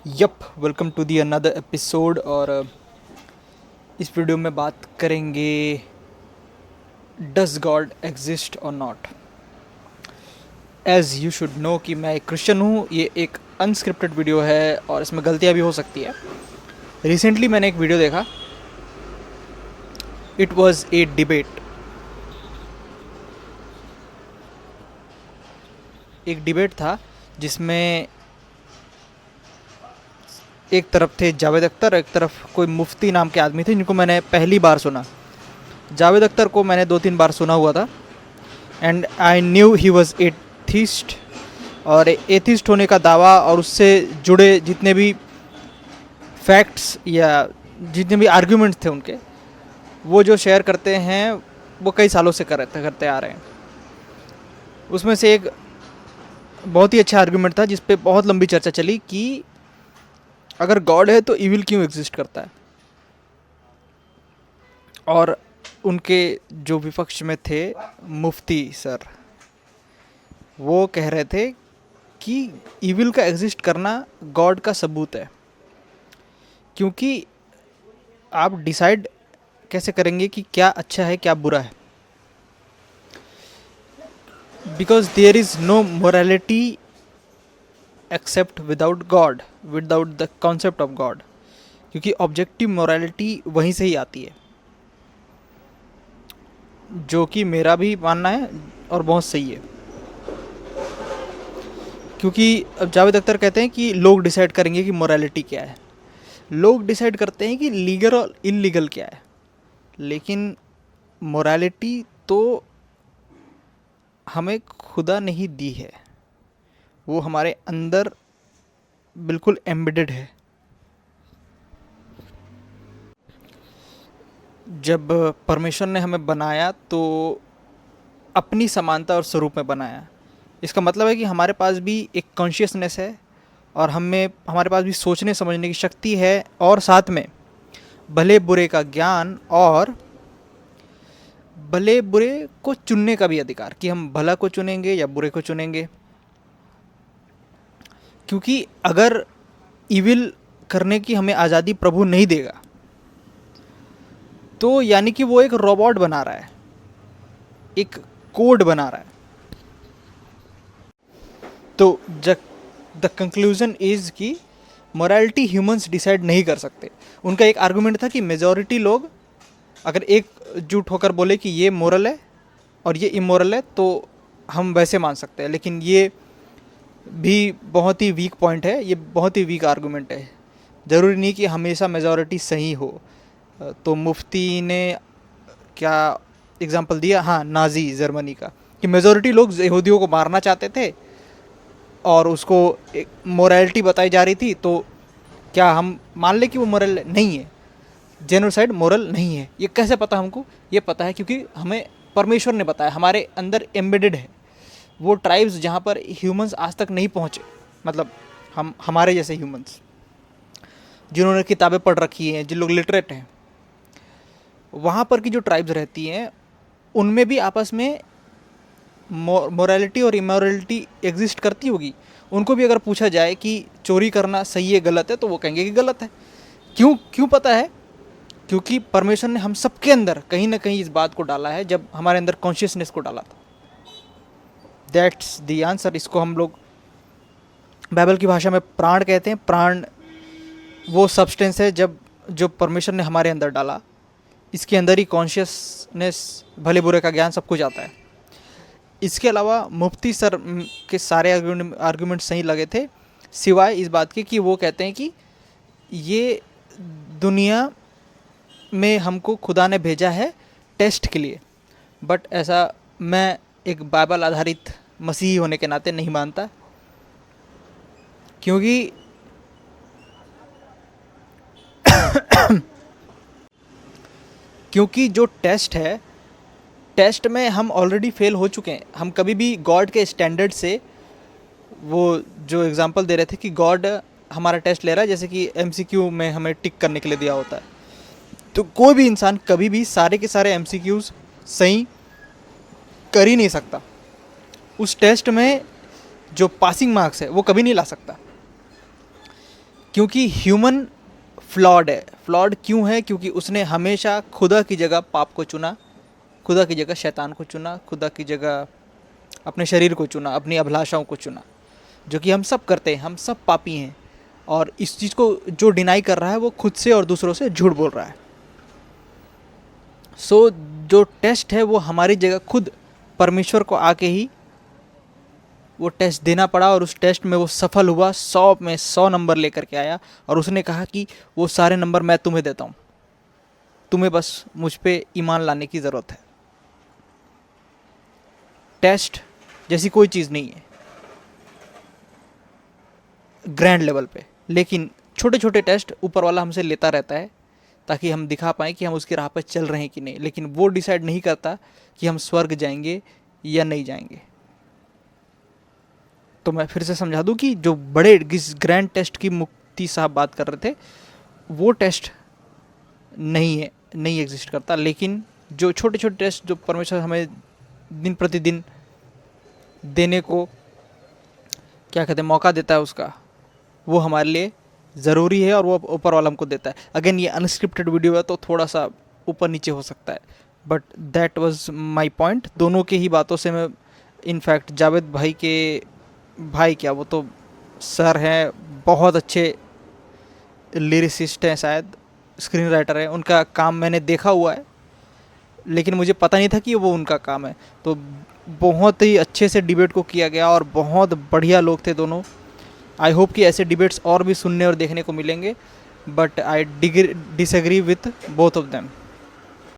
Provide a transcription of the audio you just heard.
Welcome to the another episode. और इस video में बात करेंगे डज गॉड एग्जिस्ट और not. As you should know कि मैं एक क्रिश्चियन हूँ। ये एक अनस्क्रिप्टेड वीडियो है और इसमें गलतियाँ भी हो सकती है। रिसेंटली मैंने एक वीडियो देखा। It was A debate. एक डिबेट था जिसमें एक तरफ थे जावेद अख्तर, एक तरफ कोई मुफ्ती नाम के आदमी थे जिनको मैंने पहली बार सुना। जावेद अख्तर को मैंने 2-3 बार सुना हुआ था and I knew he was atheist. और एथिस्ट होने का दावा और उससे जुड़े जितने भी फैक्ट्स या जितने भी आर्ग्यूमेंट्स थे उनके, वो जो शेयर करते हैं वो कई सालों से करते आ रहे हैं। उसमें से एक बहुत ही अच्छा आर्ग्यूमेंट था जिस पे बहुत लंबी चर्चा चली कि अगर गॉड है तो इविल क्यों एग्जिस्ट करता है। और उनके जो विपक्ष में थे मुफ्ती सर, वो कह रहे थे कि इविल का एग्जिस्ट करना गॉड का सबूत है, क्योंकि आप डिसाइड कैसे करेंगे कि क्या अच्छा है क्या बुरा है। Because there is no morality except without God, without the concept of God, क्योंकि ऑब्जेक्टिव मोरालिटी वहीं से ही आती है, जो कि मेरा भी मानना है और बहुत सही है। क्योंकि अब जावेद अख्तर कहते हैं कि लोग डिसाइड करेंगे कि मोरालिटी क्या है। लोग डिसाइड करते हैं कि लीगल और इलीगल क्या है, लेकिन मोरालिटी तो हमें खुदा नहीं दी है, वो हमारे अंदर बिल्कुल एम्बेडेड है। जब परमेश्वर ने हमें बनाया तो अपनी समानता और स्वरूप में बनाया। इसका मतलब है कि हमारे पास भी एक कॉन्शियसनेस है और हमारे पास भी सोचने समझने की शक्ति है, और साथ में भले बुरे का ज्ञान और भले बुरे को चुनने का भी अधिकार, कि हम भला को चुनेंगे या बुरे को चुनेंगे। क्योंकि अगर इविल करने की हमें आज़ादी प्रभु नहीं देगा तो यानी कि वो एक रोबोट बना रहा है, एक कोड बना रहा है। तो द कंक्लूजन इज़ कि मोरालिटी ह्यूमंस डिसाइड नहीं कर सकते। उनका एक आर्गुमेंट था कि मेजॉरिटी लोग अगर एकजुट होकर बोले कि ये मोरल है और ये इमोरल है तो हम वैसे मान सकते हैं, लेकिन ये भी बहुत ही वीक पॉइंट है, ये बहुत ही वीक आर्गुमेंट है। ज़रूरी नहीं कि हमेशा मेजॉरिटी सही हो। तो मुफ्ती ने क्या एग्जांपल दिया, हाँ, नाजी जर्मनी का, कि मेजॉरिटी लोग यहूदियों को मारना चाहते थे और उसको एक मोरालिटी बताई जा रही थी, तो क्या हम मान लें कि वो मोरल नहीं है, जेनोसाइड मोरल नहीं है। ये कैसे पता हमको? ये पता है क्योंकि हमें परमेश्वर ने बताया, हमारे अंदर एम्बेडेड है। वो ट्राइब्स जहाँ पर ह्यूमंस आज तक नहीं पहुँचे, मतलब हमारे जैसे ह्यूमंस जिन्होंने किताबें पढ़ रखी हैं, जिन लोग लिटरेट हैं, वहाँ पर की जो ट्राइब्स रहती हैं उनमें भी आपस में मोरालिटी और इमोरलिटी एग्जिस्ट करती होगी। उनको भी अगर पूछा जाए कि चोरी करना सही है गलत है, तो वो कहेंगे कि गलत है। क्यों पता है? क्योंकि परमेश्वर ने हम सबके अंदर कहीं ना कहीं इस बात को डाला है, जब हमारे अंदर कॉन्शियसनेस को डाला था। That's the answer. इसको हम लोग बाइबल की भाषा में प्राण कहते हैं। प्राण वो सब्सटेंस है जब जो परमेश्वर ने हमारे अंदर डाला, इसके अंदर ही कॉन्शियसनेस, भले बुरे का ज्ञान, सब कुछ आता है। इसके अलावा मुफ्ती सर के सारे आर्गुमेंट सही लगे थे, सिवाय इस बात के कि वो कहते हैं कि ये दुनिया में हमको खुदा ने भेजा है टेस्ट के लिए। बट ऐसा मैं एक बाइबल आधारित मसीही होने के नाते नहीं मानता, क्योंकि क्योंकि जो टेस्ट है, टेस्ट में हम ऑलरेडी फेल हो चुके हैं। हम कभी भी गॉड के स्टैंडर्ड से, वो जो एग्जांपल दे रहे थे कि गॉड हमारा टेस्ट ले रहा है, जैसे कि एमसीक्यू में हमें टिक करने के लिए दिया होता है, तो कोई भी इंसान कभी भी सारे के सारे एमसीक्यूज सही कर ही नहीं सकता। उस टेस्ट में जो पासिंग मार्क्स है वो कभी नहीं ला सकता, क्योंकि ह्यूमन फ्लॉड है। फ्लॉड क्यों है? क्योंकि उसने हमेशा खुदा की जगह पाप को चुना, खुदा की जगह शैतान को चुना, खुदा की जगह अपने शरीर को चुना, अपनी अभिलाषाओं को चुना, जो कि हम सब करते हैं। हम सब पापी हैं, और इस चीज़ को जो डिनाई कर रहा है वो खुद से और दूसरों से झूठ बोल रहा है। सो जो टेस्ट है वो हमारी जगह खुद परमेश्वर को आके ही वो टेस्ट देना पड़ा, और उस टेस्ट में वो सफल हुआ, 100 में 100 नंबर लेकर के आया, और उसने कहा कि वो सारे नंबर मैं तुम्हें देता हूँ, तुम्हें बस मुझ पे ईमान लाने की ज़रूरत है। टेस्ट जैसी कोई चीज़ नहीं है ग्रैंड लेवल पे, लेकिन छोटे छोटे टेस्ट ऊपर वाला हमसे लेता रहता है ताकि हम दिखा पाएँ कि हम उसकी राह पर चल रहे हैं कि नहीं, लेकिन वो डिसाइड नहीं करता कि हम स्वर्ग जाएंगे या नहीं जाएंगे। तो मैं फिर से समझा दूं कि जो बड़े ग्रैंड टेस्ट की मुक्ति साहब बात कर रहे थे, वो टेस्ट नहीं है, नहीं एग्जिस्ट करता, लेकिन जो छोटे छोटे टेस्ट जो परमेश्वर हमें दिन प्रतिदिन देने को क्या कहते हैं मौका देता है उसका, वो हमारे लिए ज़रूरी है, और वो ऊपर वाला हमको देता है। अगेन ये अनस्क्रिप्टेड वीडियो है तो थोड़ा सा ऊपर नीचे हो सकता है, but that was my point. दोनों के ही बातों से मैं इनफैक्ट जावेद भाई के भाई क्या, वो तो सर हैं, बहुत अच्छे लिरिसिस्ट हैं, शायद स्क्रीन राइटर हैं, उनका काम मैंने देखा हुआ है, लेकिन मुझे पता नहीं था कि वो उनका काम है। तो बहुत ही अच्छे से डिबेट को किया गया, और बहुत बढ़िया लोग थे दोनों। आई होप कि ऐसे डिबेट्स और भी सुनने और देखने को मिलेंगे, but I disagree with both of them.